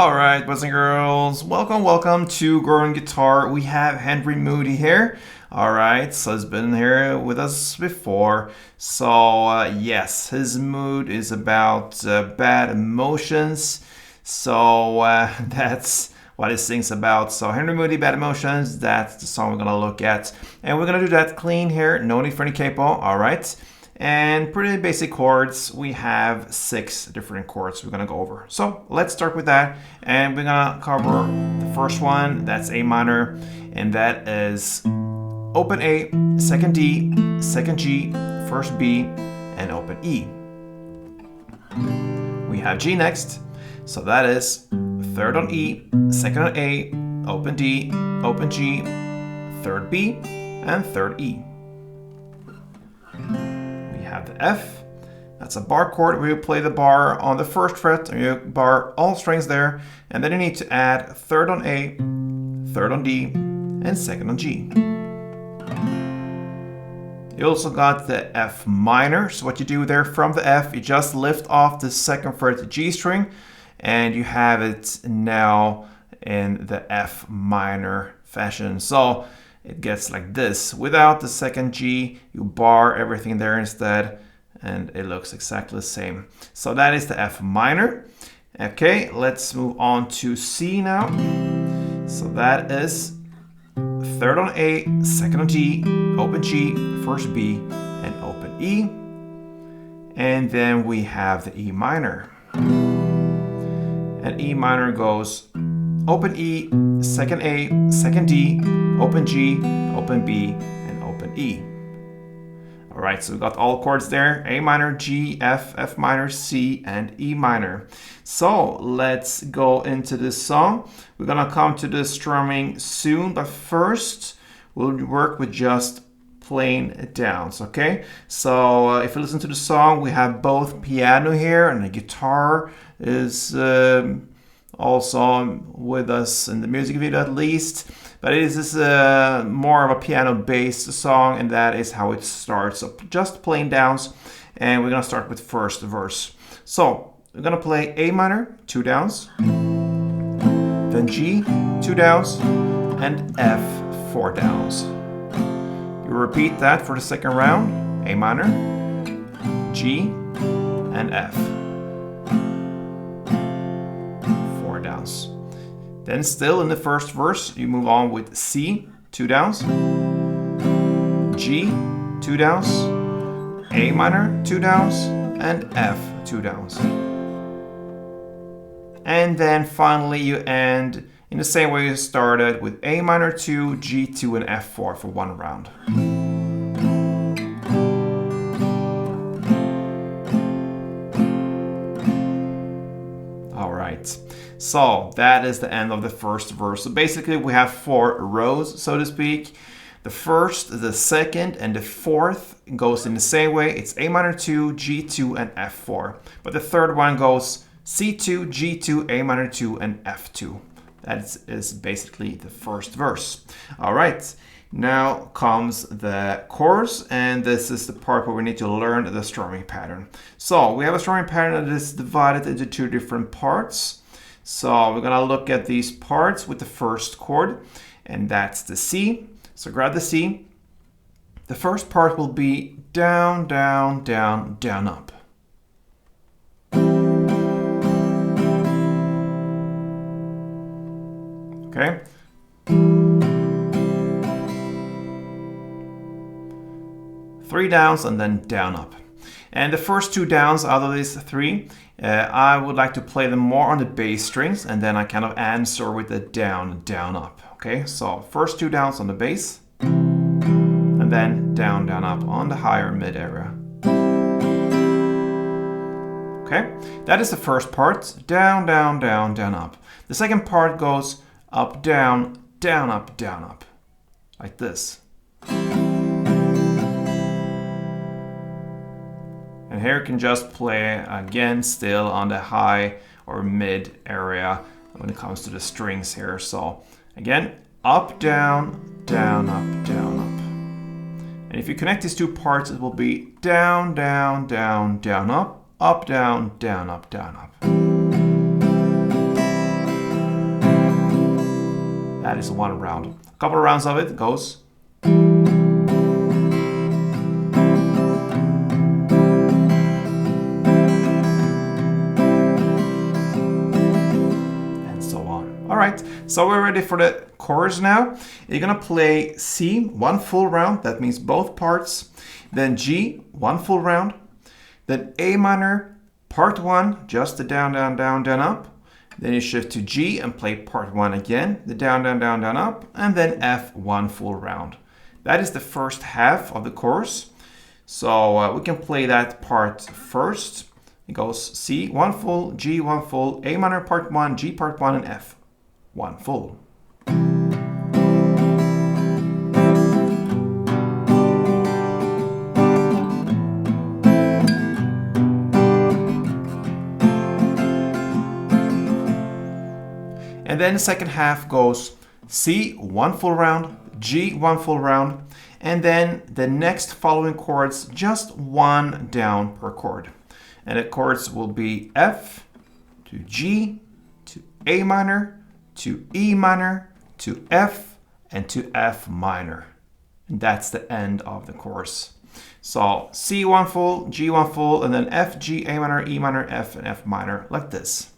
Alright, boys and girls, welcome to Growing Guitar. We have Henry Moodie here. Alright, so he's been here with us before. So, yes, his mood is about bad emotions. So, that's what he sings about. So, Henry Moodie, Bad Emotions, that's the song we're going to look at. And we're going to do that clean here, no need for any capo, alright? And pretty basic chords. We have 6 different chords we're gonna go over. So let's start with that. And we're gonna cover the first one, that's A minor. And that is open A, second D, second G, first B, and open E. We have G next. So that is third on E, second on A, open D, open G, third B, and third E. Have the F, that's a bar chord where you play the bar on the first fret and you bar all strings there, and then you need to add third on A, third on D, and second on G. You also got the F minor, so what you do there from the F, you just lift off the second fret G string and you have it now in the F minor fashion. So it gets like this. Without the second G, you bar everything there instead, and it looks exactly the same. So that is the F minor. Okay, let's move on to C now. So that is third on A, second on G, open G, first B, and open E. And then we have the E minor. And E minor goes open E, second A, second D, open G, open B, and open E. Alright, so we got all chords there. A minor, G, F, F minor, C, and E minor. So let's go into this song. We're gonna come to the strumming soon, but first we'll work with just plain downs, okay? So if you listen to the song, we have both piano here and the guitar is also with us in the music video at least, but it is more of a piano-based song, and that is how it starts. So just plain downs, and we're gonna start with first verse. So we're gonna play A minor, 2 downs, then G, 2 downs, and F, 4 downs. You repeat that for the second round, A minor, G, and F. Downs. Then still in the first verse, you move on with C, 2 downs, G, 2 downs, A minor, 2 downs, and F, 2 downs. And then finally you end in the same way you started with A minor 2, G2, and F4 for 1 round. All right. So that is the end of the first verse. So basically we have 4 rows, so to speak. The first, the second, and the fourth goes in the same way. It's A minor 2, G2, and F4. But the third one goes C2, G2, A minor 2, and F2. That is basically the first verse. All right, now comes the chorus, and this is the part where we need to learn the strumming pattern. So we have a strumming pattern that is divided into 2 different parts. So we're gonna look at these parts with the first chord, and that's the C. So grab the C. The first part will be down, down, down, down, up. Okay. Three downs and then down, up. And the first 2 downs out of these 3, I would like to play them more on the bass strings, and then I kind of answer with the down, down, up. Okay, so first 2 downs on the bass, and then down, down, up on the higher mid area. Okay, that is the first part, down, down, down, down, up. The second part goes up, down, down, up, like this. And here you can just play again still on the high or mid area when it comes to the strings here. So again, up, down, down, up, down, up. And if you connect these 2 parts, it will be down, down, down, down, up, down, down, up, down, up. That is one round. A couple of rounds of it goes. All right, so we're ready for the chorus now. You're gonna play C, one full round, that means both parts. Then G, one full round. Then A minor, part one, just the down, down, down, down, up. Then you shift to G and play part one again, the down, down, down, down, up. And then F, one full round. That is the first half of the chorus. So we can play that part first. It goes C, one full, G, one full, A minor, part one, G, part one, and F. One full. And then the second half goes C, one full round, G, one full round, and then the next following chords, just one down per chord. And the chords will be F to G to A minor, to E minor, to F, and to F minor. And that's the end of the chorus. So C one full, G one full, and then F, G, A minor, E minor, F, and F minor, like this.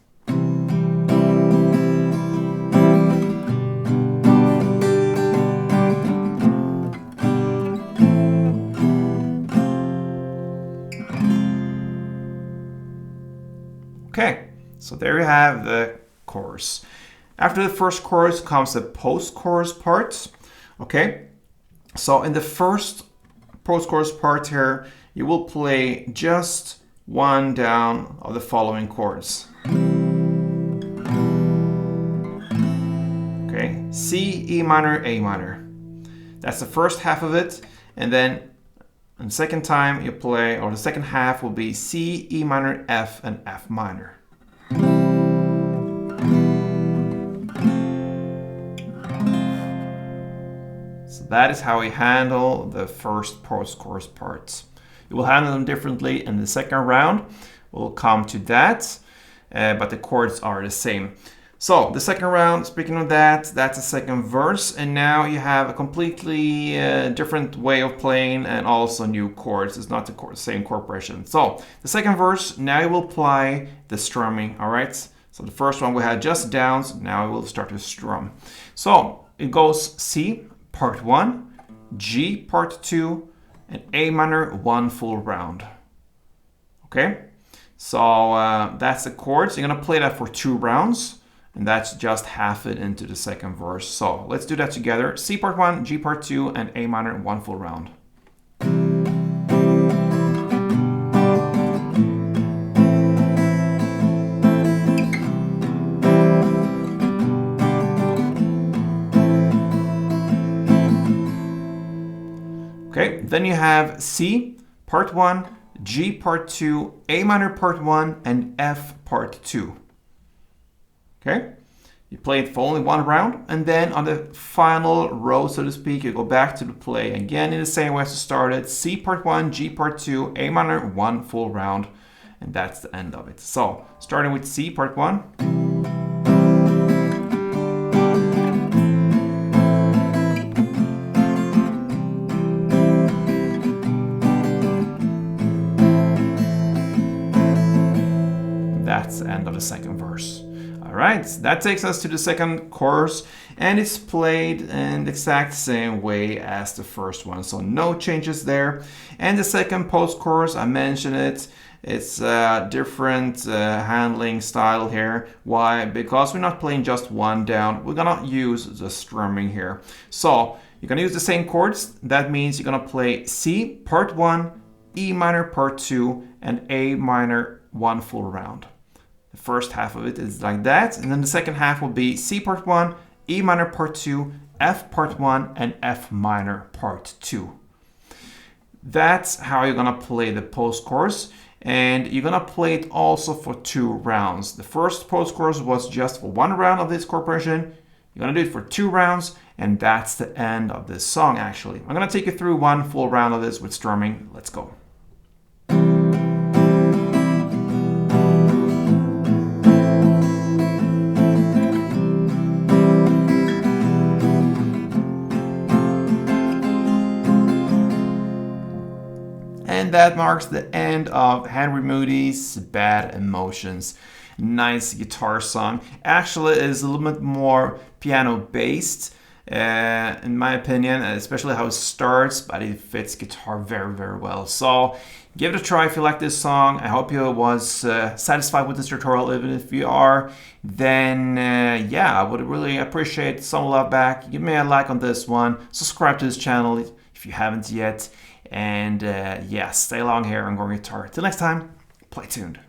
Okay, so there you have the chorus. After the first chorus comes the post-chorus part. Okay, so in the first post-chorus part here, you will play just one down of the following chords. Okay, C, E minor, A minor. That's the first half of it, and then the second time you play, or the second half will be C, E minor, F, and F minor. So that is how we handle the first post-chorus parts. You will handle them differently in the second round. We'll come to that, but the chords are the same. So the second round, speaking of that, that's the second verse, and now you have a completely different way of playing and also new chords. It's not the same chord progression. So the second verse, now you will apply the strumming, all right? So the first one we had just downs, now we will start to strum. So it goes C, part one, G, part two, and A minor, one full round. Okay, so that's the chords. You're gonna play that for 2 rounds. And that's just half it into the second verse. So let's do that together. C part 1, G part 2, and A minor, one full round. Okay, then you have C part 1, G part 2, A minor part 1, and F part 2. Okay, you play it for only 1 round, and then on the final row, so to speak, you go back to the play again in the same way as you started. C part 1, G part 2, A minor, one full round, and that's the end of it. So starting with C part 1. That's the end of the second verse. All right, that takes us to the second chorus, and it's played in the exact same way as the first one, so no changes there. And the second post-chorus, I mentioned it, it's a different handling style here. Why? Because we're not playing just one down, we're gonna use the strumming here. So you're gonna use the same chords. That means you're gonna play C part 1, E minor part 2, and A minor, one full round. The first half of it is like that, and then the second half will be C part 1, E minor part 2, F part 1, and F minor part 2. That's how you're gonna play the post-chorus, and you're gonna play it also for 2 rounds. The first post-chorus was just for 1 round of this chord progression. You're gonna do it for 2 rounds, and that's the end of this song actually. I'm gonna take you through 1 full round of this with strumming. Let's go. And that marks the end of Henry Moodie's Bad Emotions. Nice guitar song. Actually, it is a little bit more piano based, in my opinion, especially how it starts, but it fits guitar very, very well. So give it a try if you like this song. I hope you was satisfied with this tutorial. Even if you are, then yeah, I would really appreciate some love back. Give me a like on this one. Subscribe to this channel if you haven't yet. And yeah, stay along here on Going Guitar. Till next time, play tuned.